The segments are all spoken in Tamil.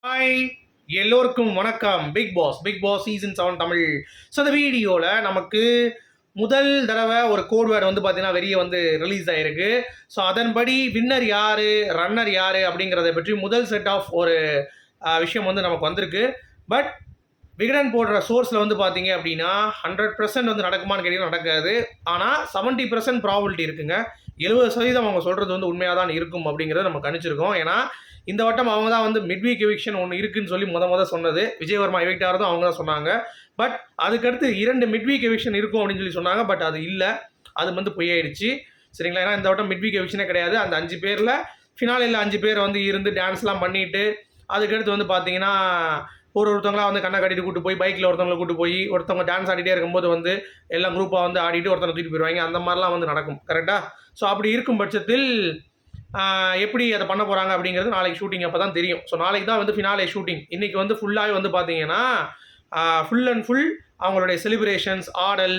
ஹாய், எல்லோருக்கும் வணக்கம். Bigg Boss season 7 Tamil. So இந்த வீடியோவில் நமக்கு முதல் தடவை ஒரு கோட் வேர்டு வந்து பார்த்தீங்கன்னா வெளியே வந்து ரிலீஸ் ஆகிருக்கு. ஸோ அதன்படி வின்னர் யார், ரன்னர் யார் அப்படிங்கிறத பற்றி முதல் செட் ஆஃப் ஒரு விஷயம் வந்து நமக்கு வந்திருக்கு. பட் விகடன் போடுற சோர்ஸில் வந்து பார்த்தீங்க அப்படின்னா 100% வந்து நடக்குமான்னு கேட்டீங்கன்னா நடக்காது. ஆனால் 70% ப்ராபபிலிட்டி இருக்குங்க. 70% அவங்க சொல்கிறது வந்து உண்மையாக தான் இருக்கும் அப்படிங்கிறத நம்ம கணிச்சிருக்கோம். ஏன்னா இந்த வட்டம் அவங்க தான் வந்து மிட்வீக் எவிக்ஷன் ஒன்று இருக்குன்னு சொல்லி சொன்னது. விஜயவர்மா எவிக்ட் ஆகிறதும் அவங்க தான் சொன்னாங்க. பட் அதுக்கடுத்து 2 மிட்வீக் எவிக்ஷன் இருக்கும் அப்படின்னு சொல்லி சொன்னாங்க. பட் அது இல்லை, அது வந்து பொய்யாயிடுச்சு. சரிங்களா? ஏன்னா இந்த வட்டம் மிட்வீக் எவிக்ஷனே கிடையாது. அந்த 5 பேரில் ஃபினாலில் 5 பேர் வந்து இருந்து டான்ஸ்லாம் பண்ணிவிட்டு அதுக்கடுத்து வந்து பார்த்தீங்கன்னா ஒருத்தவங்களாம் வந்து கண்ணை கட்டிட்டு கூட்டு போய் பைக்கில் ஒருத்தவங்களை கூட்டு போய் ஒருத்தவங்க டான்ஸ் ஆடிட்டே இருக்கும்போது வந்து எல்லாம் குரூப்பாக வந்து ஆடிட்டு ஒருத்தவங்க தூக்கிட்டு போயிடுவாங்க. அந்த மாதிரிலாம் வந்து நடக்கும். கரெக்டாக? ஸோ அப்படி இருக்கும் பட்சத்தில் எப்படி அதை பண்ண போகிறாங்க அப்படிங்கிறது நாளைக்கு ஷூட்டிங் அப்போ தான் தெரியும். ஸோ நாளைக்கு தான் வந்து ஃபினாலே ஷூட்டிங். இன்றைக்கி வந்து ஃபுல்லாகவே வந்து பார்த்தீங்கன்னா ஃபுல் அண்ட் ஃபுல் அவங்களுடைய செலிப்ரேஷன்ஸ், ஆடல்,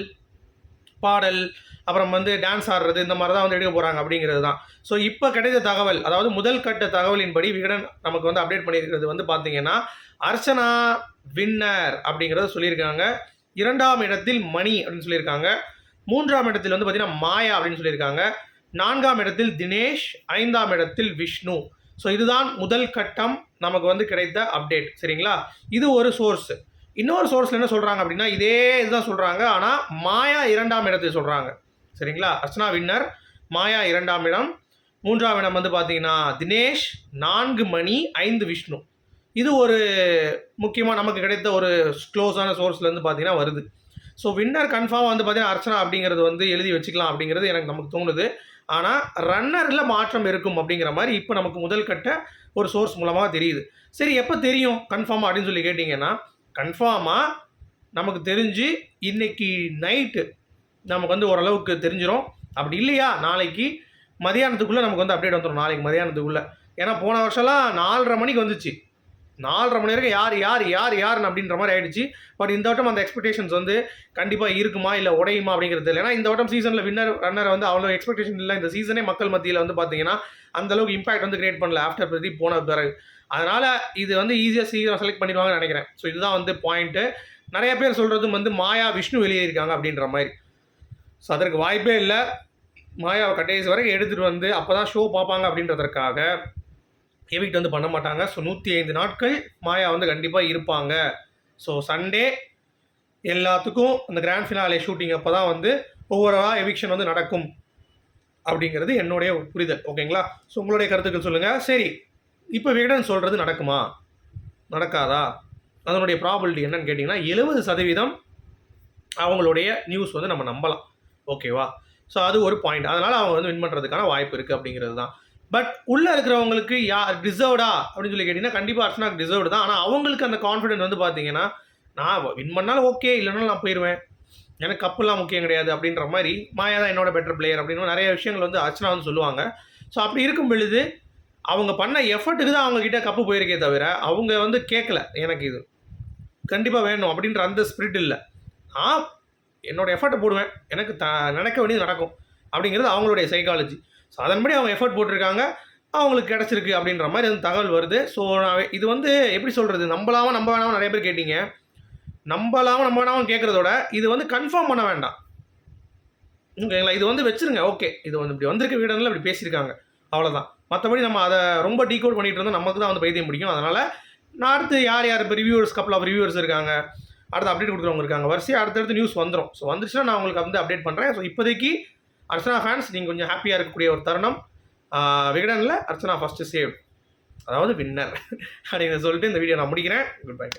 பாடல், அப்புறம் வந்து டான்ஸ் ஆடுறது, இந்த மாதிரி தான் வந்து எடுக்க போகிறாங்க அப்படிங்கிறது தான். ஸோ இப்போ கிடைத்த தகவல், அதாவது முதல் கட்ட தகவலின்படி விகடன் நமக்கு வந்து அப்டேட் பண்ணியிருக்கிறது வந்து பார்த்தீங்கன்னா அர்ச்சனா வின்னர் அப்படிங்கிறத சொல்லியிருக்காங்க. 2ஆம் இடத்தில் மணி அப்படின்னு சொல்லியிருக்காங்க. 3ஆம் இடத்தில் வந்து பார்த்தீங்கன்னா மாயா அப்படின்னு சொல்லியிருக்காங்க. 4ஆம் இடத்தில் தினேஷ், 5ஆம் இடத்தில் விஷ்ணு. ஸோ இதுதான் முதல் கட்டம் நமக்கு வந்து கிடைத்த அப்டேட். சரிங்களா? இது ஒரு சோர்ஸ். இன்னொரு சோர்ஸில் என்ன சொல்கிறாங்க அப்படின்னா இதே இதுதான் சொல்கிறாங்க. ஆனால் மாயா 2ஆம் இடத்தை சொல்கிறாங்க. சரிங்களா? அர்ச்சனா வின்னர், மாயா 2ஆம் இடம், 3ஆம் இடம் வந்து பார்த்தீங்கன்னா தினேஷ், 4 மணி, 5 விஷ்ணு. இது ஒரு முக்கியமாக நமக்கு கிடைத்த ஒரு க்ளோஸான சோர்ஸ்லேருந்து பார்த்தீங்கன்னா வருது. ஸோ வின்னர் கன்ஃபார்மாக வந்து பார்த்தீங்கன்னா அர்ச்சனா அப்படிங்கிறது வந்து எழுதி வச்சுக்கலாம் அப்படிங்கிறது எனக்கு நமக்கு தோணுது. ஆனால் ரன்னரில் மாற்றம் இருக்கும் அப்படிங்கிற மாதிரி இப்போ நமக்கு முதல் கட்ட ஒரு சோர்ஸ் மூலமாக தெரியுது. சரி, எப்போ தெரியும் கன்ஃபார்மாக அப்படின்னு சொல்லி கேட்டிங்கன்னா கன்ஃபார்மாக நமக்கு தெரிஞ்சு இன்றைக்கி நைட்டு நமக்கு வந்து ஓரளவுக்கு தெரிஞ்சிடும். அப்படி இல்லையா நாளைக்கு மதியானத்துக்குள்ளே நமக்கு வந்து அப்டேட் வந்துடும். நாளைக்கு மதியானத்துக்குள்ளே. ஏன்னா போன வருஷம்லாம் 4:30 மணிக்கு வந்துச்சு. 4:30 மணி வரைக்கும் யாருன்னு அப்படின்ற மாதிரி ஆகிடுச்சு. பட் இந்த வட்டம் அந்த எக்ஸ்பெக்டேஷன்ஸ் வந்து கண்டிப்பாக இருக்குமா இல்லை உடையுமா அப்படிங்கிறது இல்லை. ஏன்னா இந்த வட்டம் சீசனில் வின்னர் ரன்னர் வந்து அவ்வளோ எக்ஸ்பெக்டேஷன் இல்லை. இந்த சீசனே மக்கள் மத்தியில் வந்து பார்த்தீங்கன்னா அந்தளவுக்கு இம்பாக்ட் வந்து கிரியேட் பண்ணல ஆஃப்டர் பிரதீப் போன பிறகு. அதனால் இது வந்து ஈஸியாக சீக்கிரம் செலக்ட் பண்ணிடுவாங்கன்னு நினைக்கிறேன். ஸோ இதுதான் வந்து பாயிண்ட்டு. நிறைய பேர் சொல்கிறதும் வந்து மாயா விஷ்ணு வெளியேறியிருக்காங்க அப்படின்ற மாதிரி. ஸோ அதற்கு வாய்ப்பே இல்லை. மாயாவை கடைசி வரைக்கும் எடுத்துகிட்டு வந்து அப்போ தான் ஷோ பார்ப்பாங்க அப்படின்றதற்காக எவிக்ட் வந்து பண்ண மாட்டாங்க. ஸோ 105 நாட்கள் மாயா வந்து கண்டிப்பாக இருப்பாங்க. ஸோ சண்டே எல்லாத்துக்கும் அந்த கிராண்ட் ஃபினாலே ஷூட்டிங் அப்போ தான் வந்து ஒவ்வொரு எவிக்ஷன் வந்து நடக்கும் அப்படிங்கிறது என்னுடைய புரிதல். ஓகேங்களா? ஸோ உங்களுடைய கருத்துக்கள் சொல்லுங்கள். சரி, இப்போ விகடன் சொல்கிறது நடக்குமா நடக்காதா, அதனுடைய ப்ராபபிலிட்டி என்னன்னு கேட்டிங்கன்னா 70% அவங்களுடைய நியூஸ் வந்து நம்ம நம்பலாம். ஓகேவா? ஸோ அது ஒரு பாயிண்ட். அதனால் அவங்க வந்து வின் பண்ணுறதுக்கான வாய்ப்பு இருக்குது அப்படிங்கிறது தான். பட் உள்ளே இருக்கிறவங்களுக்கு டிசர்வ்டா அப்படின்னு சொல்லி கேட்டிங்கன்னா கண்டிப்பாக அர்ச்சனாக்கு டிசர்வ்டு தான். ஆனால் அவங்களுக்கு அந்த கான்ஃபிடென்ட் வந்து பார்த்தீங்கன்னா நான் வின் பண்ணாலும் ஓகே, இல்லைனாலும் நான் போயிடுவேன், எனக்கு கப்புலாம் முக்கியம் கிடையாது அப்படின்ற மாதிரி மாயா தான் என்னோட பெட்டர் பிளேயர் அப்படின்னு நிறைய விஷயங்கள் வந்து அர்ச்சனா வந்து சொல்லுவாங்க. ஸோ அப்படி இருக்கும் பொழுது அவங்க பண்ண எஃபர்ட்டுக்கு தான் அவங்கக்கிட்ட கப்பு போயிருக்கே தவிர அவங்க வந்து கேட்கல எனக்கு இது கண்டிப்பாக வேணும் அப்படின்ற அந்த ஸ்பிரிட் இல்லை. நான் என்னோடய எஃபர்ட்டை போடுவேன், எனக்கு நினைக்க வேண்டியது நடக்கும் அப்படிங்கிறது அவங்களுடைய சைக்காலஜி. ஸோ அதன்படி அவங்க எஃபர்ட் போட்டிருக்காங்க, அவங்களுக்கு கிடச்சிருக்கு அப்படின்ற மாதிரி வந்து தகவல் வருது. ஸோ நான் இது வந்து எப்படி சொல்கிறது, நம்ப வேணாமல் நிறைய பேர் கேட்டிங்க. நம்ப வேணாமல் கேட்குறதோட இது வந்து கன்ஃபார்ம் பண்ண வேண்டாம். ஓகேங்களா? இது வந்து வச்சுருங்க. ஓகே, இது வந்து இப்படி வந்திருக்க வீடனில் இப்படி பேசியிருக்காங்க, அவ்வளோதான். மற்றபடி நம்ம அதை ரொம்ப டீகோட் பண்ணிகிட்டு இருந்தோம், நமக்கு தான் வந்து பைத்தியம் பிடிக்கும். அதனால் நான் அடுத்து யார் இப்போ ரிவ்யூவர்ஸ், கப்பல் ஆஃப் ரிவ்யூவர்ஸ் இருக்காங்க, அடுத்து அப்டேட் கொடுக்குறவங்க இருக்காங்க, வரிசையாக அடுத்தடுத்து நியூஸ் வந்துடும். ஸோ வந்துச்சுன்னா நான் உங்களுக்கு வந்து அப்டேட் பண்ணுறேன். ஸோ இப்போதைக்கு அர்ச்சனா ஃபேன்ஸ் நீங்கள் கொஞ்சம் ஹாப்பியாக இருக்கக்கூடிய ஒரு தருணம். விகடனில் அர்ச்சனா ஃபஸ்ட்டு சேவ், அதாவது வின்னர் அப்படின்னு சொல்லிட்டு இந்த வீடியோ நான் முடிக்கிறேன். Good bye.